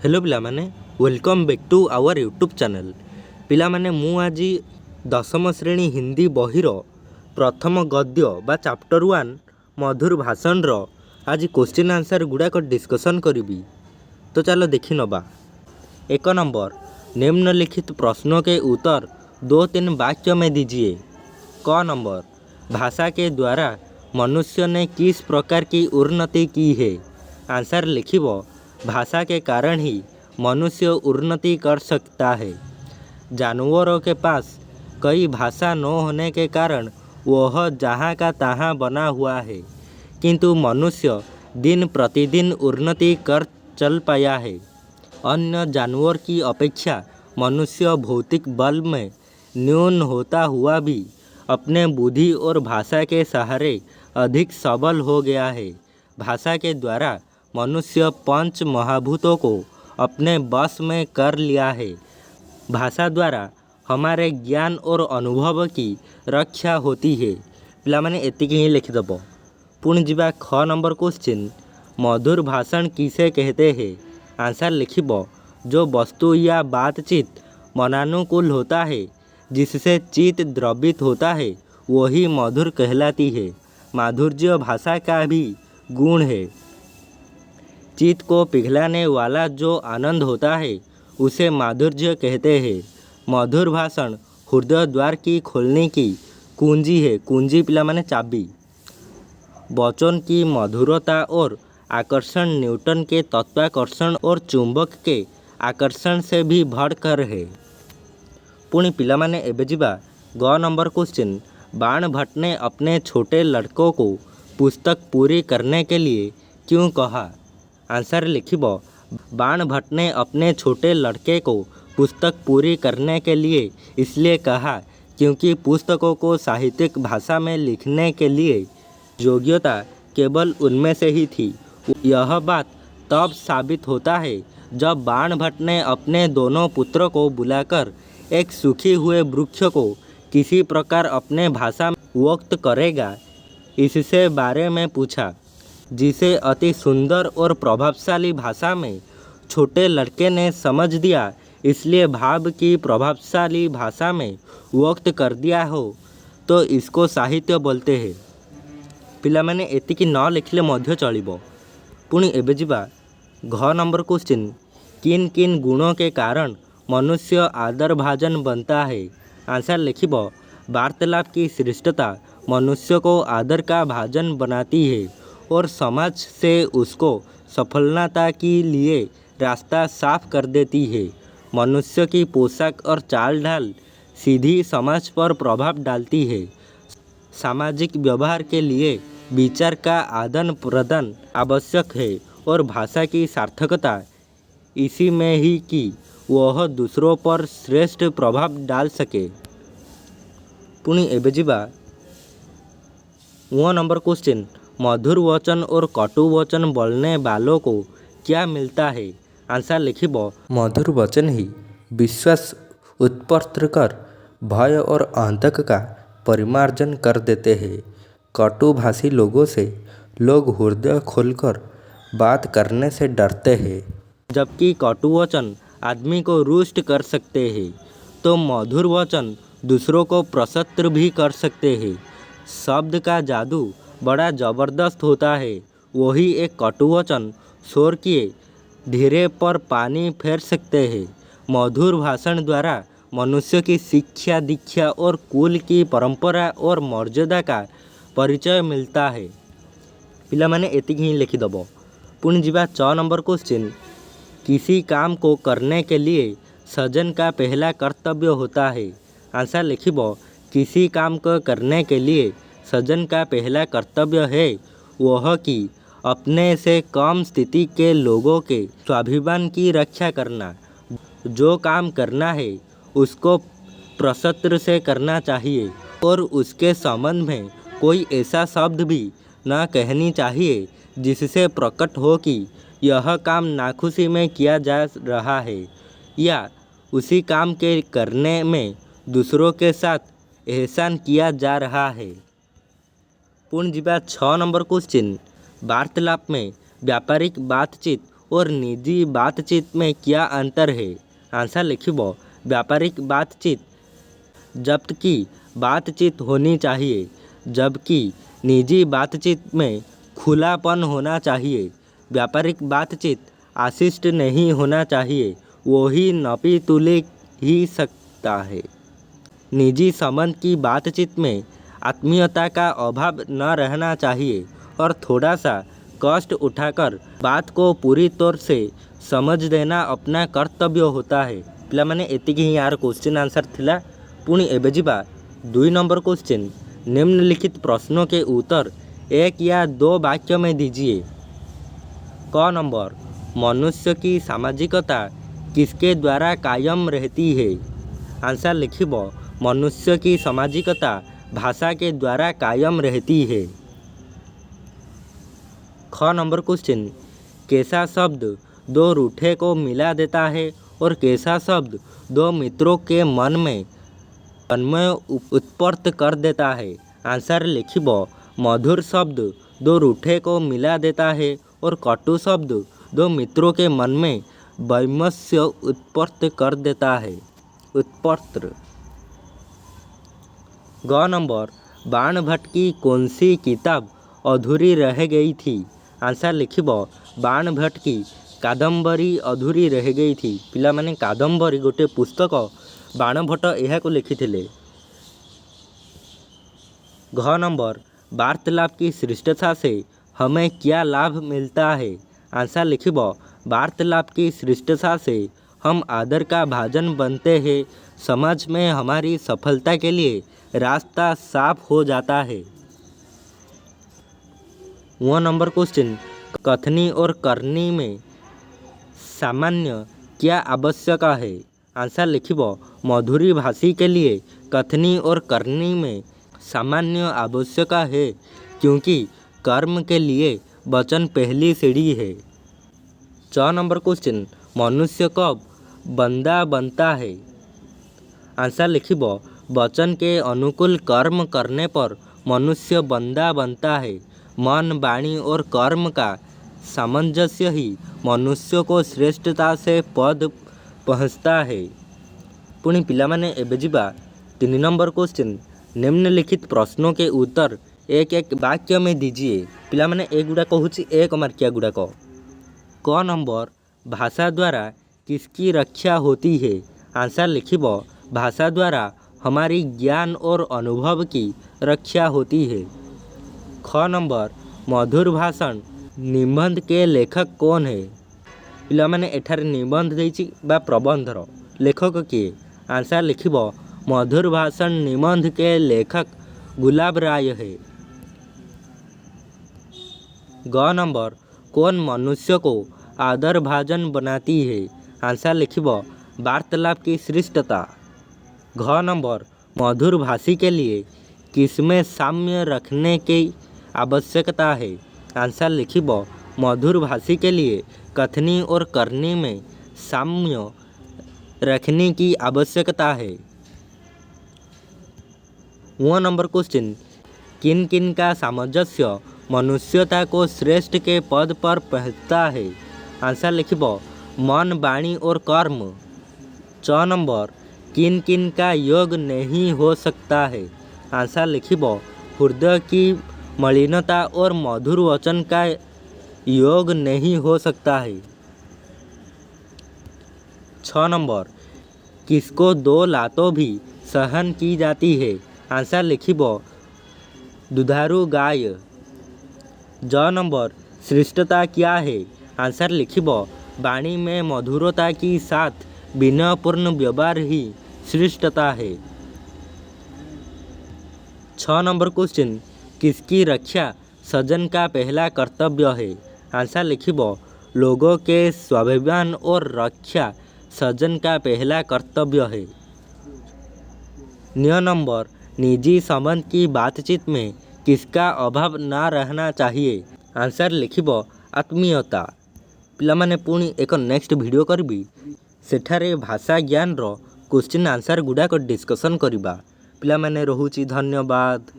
Hello पिलामाने welcome back to our YouTube channel. पिलामाने मु आज 10म श्रेणी हिंदी बहिर प्रथम गद्य बा चैप्टर 1 मधुर भाषण रो आज क्वेश्चन आंसर गुड़ाक डिस्कसन करी। तो चलो देखी नबा। 1 नंबर, निम्नलिखित प्रश्नों के उत्तर 2-3 वाक्य में दीजिए। क नंबर, भाषा के द्वारा मनुष्य ने किस प्रकार की उन्नति की है। आंसर लिखिबो, भाषा के कारण ही मनुष्य उन्नति कर सकता है। जानवरों के पास कई भाषा न होने के कारण वह जहाँ का तहाँ बना हुआ है, किंतु मनुष्य दिन प्रतिदिन उन्नति कर चल पाया है। अन्य जानवर की अपेक्षा मनुष्य भौतिक बल में न्यून होता हुआ भी अपने बुद्धि और भाषा के सहारे अधिक सबल हो गया है। भाषा के द्वारा मनुष्य 5 महाभूतों को अपने बस में कर लिया है। भाषा द्वारा हमारे ज्ञान और अनुभव की रक्षा होती है। पिलामाने एतिकी ही लिखिदेव। पुणी जीवा ख नंबर क्वेश्चन, मधुर भाषण किसे कहते हैं। आंसर लिखिब, जो वस्तु या बातचीत मनानुकूल होता है, जिससे चित्त द्रवित होता है, वही मधुर कहलाती है। माधुर्य भाषा का भी गुण है। चित्त को पिघलाने वाला जो आनंद होता है, उसे माधुर्य कहते हैं। मधुर भाषण हृदय द्वार की खोलने की कुंजी है। कुंजी पिला माने चाबी। वचन की मधुरता और आकर्षण न्यूटन के तत्वाकर्षण और चुंबक के आकर्षण से भी बढ़कर है। पुणी पिला माने एबे जिबा ग नंबर क्वेश्चन, बाण भट्ट ने अपने छोटे लड़कों को पुस्तक पूरी करने के लिए क्यों कहा। आंसर लिखिब, बाण भट्ट ने अपने छोटे लड़के को पुस्तक पूरी करने के लिए इसलिए कहा क्योंकि पुस्तकों को साहित्यिक भाषा में लिखने के लिए योग्यता केवल उनमें से ही थी। यह बात तब साबित होता है जब बाण भट्ट ने अपने दोनों पुत्रों को बुलाकर एक सूखे हुए वृक्ष को किसी प्रकार अपने भाषा में व्यक्त करेगा इससे बारे में पूछा, जिसे अति सुंदर और प्रभावशाली भाषा में छोटे लड़के ने समझ दिया, इसलिए भाव की प्रभावशाली भाषा में व्यक्त कर दिया हो तो इसको साहित्य बोलते हैं। पिला माने एतिकी न लिखले मध्य चलिबो। पुणी एबे जिबा घ नंबर क्वेश्चन, किन किन गुणों के कारण मनुष्य आदर भाजन बनता है। आंसर लिखिब, वार्तालाप की श्रेष्ठता मनुष्य को आदर का भाजन बनाती है और समाज से उसको सफलता के लिए रास्ता साफ कर देती है। मनुष्य की पोशाक और चाल ढाल सीधी समाज पर प्रभाव डालती है। सामाजिक व्यवहार के लिए विचार का आदान प्रदान आवश्यक है और भाषा की सार्थकता इसी में ही कि वह दूसरों पर श्रेष्ठ प्रभाव डाल सके। पुणी एबे जिबा वो नंबर क्वेश्चन, मधुर वचन और कटु वचन बोलने वालों को क्या मिलता है। आंसर लिखिब, मधुर वचन ही विश्वास उत्पन्न कर भय और आतंक का परिमार्जन कर देते हैं। कटुभाषी लोगों से लोग हृदय खोलकर बात करने से डरते हैं, जबकि कटु वचन आदमी को रुष्ट कर सकते हैं, तो मधुर वचन दूसरों को प्रसन्न भी कर सकते हैं। शब्द का जादू बड़ा ज़बरदस्त होता है। वही एक कटुवचन शोर किए धीरे पर पानी फेर सकते हैं। मधुर भाषण द्वारा मनुष्य की शिक्षा दीक्षा और कुल की परंपरा और मर्यादा का परिचय मिलता है। पिला माने एतिक ही लिखिदेव। पुणी जीवा च नंबर क्वेश्चन, किसी काम को करने के लिए सजन का पहला कर्तव्य होता है। आंसर लिखिब, किसी काम को करने के लिए सजन का पहला कर्तव्य है वह कि अपने से कम स्थिति के लोगों के स्वाभिमान की रक्षा करना। जो काम करना है उसको प्रसत्र से करना चाहिए और उसके संबंध में कोई ऐसा शब्द भी न कहनी चाहिए जिससे प्रकट हो कि यह काम नाखुशी में किया जा रहा है या उसी काम के करने में दूसरों के साथ एहसान किया जा रहा है। पुणी जीवा 6 नंबर क्वेश्चन, वार्तालाप में व्यापारिक बातचीत और निजी बातचीत में क्या अंतर है? आंसर लिखिब व्यापारिक बातचीत जबकि बातचीत होनी चाहिए, जबकि निजी बातचीत में खुलापन होना चाहिए। व्यापारिक बातचीत आशिष्ट नहीं होना चाहिए, वो ही नपी तुले ही सकता है। निजी संबंध की बातचीत में आत्मीयता का अभाव न रहना चाहिए और थोड़ा सा कष्ट उठाकर बात को पूरी तौर से समझ देना अपना कर्तव्य होता है। पिलामाने एतिकी ही यार क्वेश्चन आंसर थिला। पुणी एबे जिबा 2 नंबर क्वेश्चन। निम्नलिखित प्रश्नों के उत्तर 1 या 2 वाक्य में दीजिए। क नंबर, मनुष्य की सामाजिकता किसके द्वारा कायम रहती है? आंसर लिखिब मनुष्य की सामाजिकता भाषा के द्वारा कायम रहती है। ख नंबर क्वेश्चन, कैसा शब्द 2 रूठे को मिला देता है और कैसा शब्द 2 मित्रों के मन में तन्मय उत्पन्न कर देता है? आंसर लिखिब मधुर शब्द 2 रूठे को मिला देता है और कटु शब्द 2 मित्रों के मन में वैमनस्य उत्पन्न कर देता है। उत्पन्न। ग नंबर, बाणभट्ट की कौन सी किताब अधूरी रह गई थी? आंसर लिखिब बाणभट्ट की कादम्बरी अधूरी रह गई थी। पिलामाने कादम्बरी गोटे पुस्तक बाणभट्ट यह को लिखिथिले। घ नंबर, वार्तालाप की श्रेष्ठता से हमें क्या लाभ मिलता है? आंसर लिखिब वार्तालाप की श्रेष्ठता से हम आदर का भाजन बनते हैं, समाज में हमारी सफलता के लिए रास्ता साफ हो जाता है। 1 नंबर क्वेश्चन, कथनी और करनी में सामान्य क्या आवश्यक है? आंसर लिखिब मधुरी भाषी के लिए कथनी और करनी में सामान्य आवश्यक है, क्योंकि कर्म के लिए वचन पहली सीढ़ी है। 4 नंबर क्वेश्चन, मनुष्य कब बंदा बनता है? आंसर लिखिब वचन के अनुकूल कर्म करने पर मनुष्य बंदा बनता है। मन, वाणी और कर्म का सामंजस्य ही मनुष्य को श्रेष्ठता से पद पहुँचता है। पुणी पिलामाने एबे जिबा 3 नंबर क्वेश्चन। निम्नलिखित प्रश्नों के उत्तर 1 वाक्य में दीजिए। पिलामाने एगुड़ा कहूँ 1 मार्किया गुड़ाक। क नंबर, भाषा द्वारा किसकी रक्षा होती है? आंसर लिखिब भाषा द्वारा हमारी ज्ञान और अनुभव की रक्षा होती है। ख नंबर, मधुर भाषण निबंध के लेखक कौन है? पिलामाने एठारे निबंध देइछि बा प्रबंधर लेखक किए? आंसर लिखिब मधुर भाषण निबंध के लेखक गुलाब राय है। ग नंबर, कौन मनुष्य को आदर भाजन बनाती है? आंसर लिखिब वार्तालाप की श्रेष्ठता। घ नंबर, मधुर भाषी के लिए किसमें साम्य रखने की आवश्यकता है? आंसर लिखिब मधुर भाषी के लिए कथनी और करनी में साम्य रखने की आवश्यकता है। 1 नंबर क्वेश्चन, किन किन का सामंजस्य मनुष्यता को श्रेष्ठ के पद पर पहुँचता है? आंसर लिखिब मन, वाणी और कर्म। 6 नंबर, किन किन का योग नहीं हो सकता है? आंसर लिखिब हृदय की मलिनता और मधुर वचन का योग नहीं हो सकता है। 6 नंबर, किसको 2 लातों भी सहन की जाती है? आंसर लिखिब दुधारू गाय। ज नंबर, श्रेष्ठता क्या है? आंसर लिखिब वाणी में मधुरता के साथ विनयपूर्ण व्यवहार ही श्रेष्ठता है। 6 नंबर क्वेश्चन, किसकी रक्षा सज्जन का पहला कर्तव्य है? आंसर लिखिब लोगों के स्वाभिमान और रक्षा सज्जन का पहला कर्तव्य है। 9 नंबर, निजी संबंध की बातचीत में किसका अभाव ना रहना चाहिए? आंसर लिखिब आत्मीयता। पिलामाने पुणी एक नेक्स्ट वीडियो करबी, सेठारे भाषा ज्ञान रो क्वेश्चन आंसर गुड़ाक डिस्कसन करिबा। पिलामाने रहुची धन्यवाद।